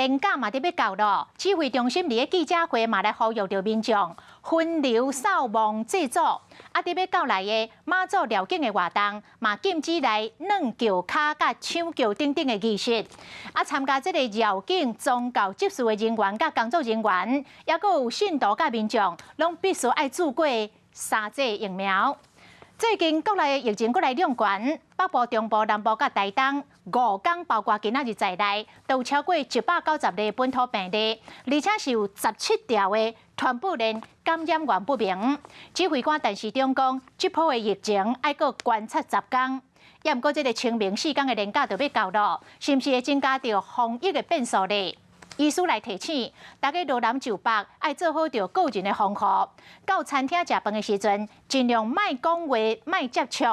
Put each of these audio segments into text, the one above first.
连假嘛，得要到咯。指挥中心伫个记者会嘛来呼吁着民众分流扫墓祭祖，得要到来的妈祖绕境的活动嘛禁止来软轿卡甲抢轿等等的仪式。参加这个绕境宗教执事的人员甲工作人员，也阁有信徒甲民众，拢必须爱注过3剂疫苗。最近国内的疫情阁来量悬，北部、中部、南部甲台东5天，包括今仔日在内，都有超过190例本土病例，而且是有17条的传播链感染源不明。指挥官陈时中讲，这波的疫情要阁观察10天。也毋过，这个清明4天的连假就要到咯，是毋是会增加着防疫的变数呢？医师来提醒，大家落南就北，爱做好着个人的防护。到餐厅食饭的时阵，尽量莫讲话、莫接触。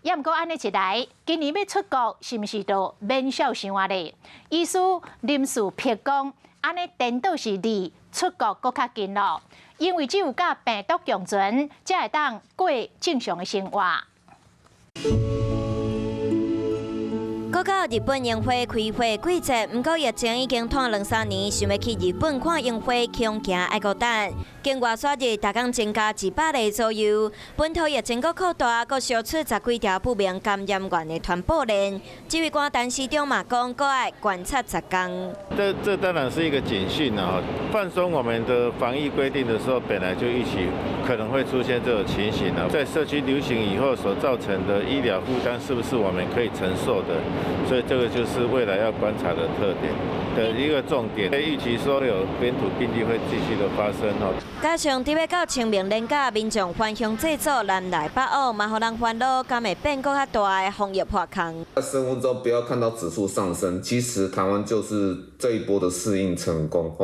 也毋过安尼一来，今年要出国是毋是就免小想啊咧？医师林树撇讲，安尼颠倒是离出国搁较近咯，因为只有甲病毒共存，才会当过正常的生活。国到日本樱花开花季节，不过疫情已经拖2-3年，想要去日本看樱花，恐惊爱搁等。经外数日，大港增加100例左右，本土疫情搁扩大，搁烧出10几条不明感染源的传播链。指挥官陈时中嘛讲，搁爱观察10天。这当然是一个警讯啊！放松我们的防疫规定的时候，本来就预期可能会出现这种情形啊。在社区流行以后所造成的医疗负担，是不是我们可以承受的？所以这个就是未来要观察的特点的一个重点。预期说有本土病例会继续的发生哦。加上伫要到清明连假，民众返乡祭祖南来北往，嘛互人烦恼，敢会变更较大的防疫破口。升温之后，不要看到指数上升，其实台湾就是这一波的适应成功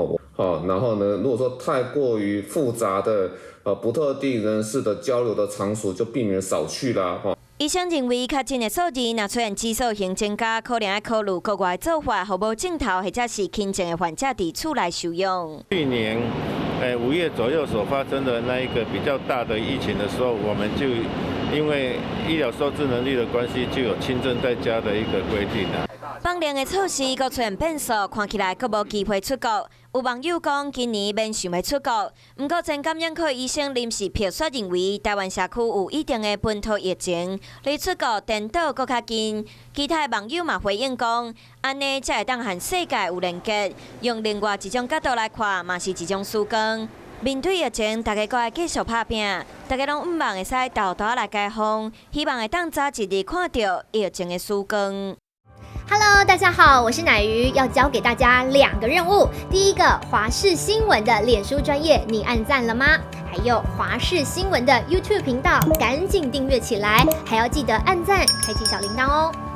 然后呢，如果说太过于复杂的不特定人士的交流的场所，就避免少去啦医生认为，确诊的数字若出现指数型增加，可能要考虑国外做法，互无镜头或者是轻症的患者伫厝内受用。去年5月左右所发生的那一个比较大的疫情的时候，我们就因为医疗收治能力的关系，就有轻症在家的一个规定啊。放凉的措施阁出现变数，看起来阁无机会出国。有网友讲，今年免想要出国，不过前感染科医生临时撇说认为，台湾社区有一定的本土疫情，离出国颠倒阁较近。其他网友嘛回应讲，安尼才会当和世界有连结，用另外一种角度来看，嘛是一种曙光。面对疫情，大家阁要继续打拼，大家拢毋望会使豆豆来解封，希望会当早一日看到疫情的曙光。Hello， 大家好，我是乃瑜，要教给大家2个任务。第一个，华视新闻的脸书专页，你按赞了吗？还有华视新闻的 YouTube 频道，赶紧订阅起来，还要记得按赞，开启小铃铛哦。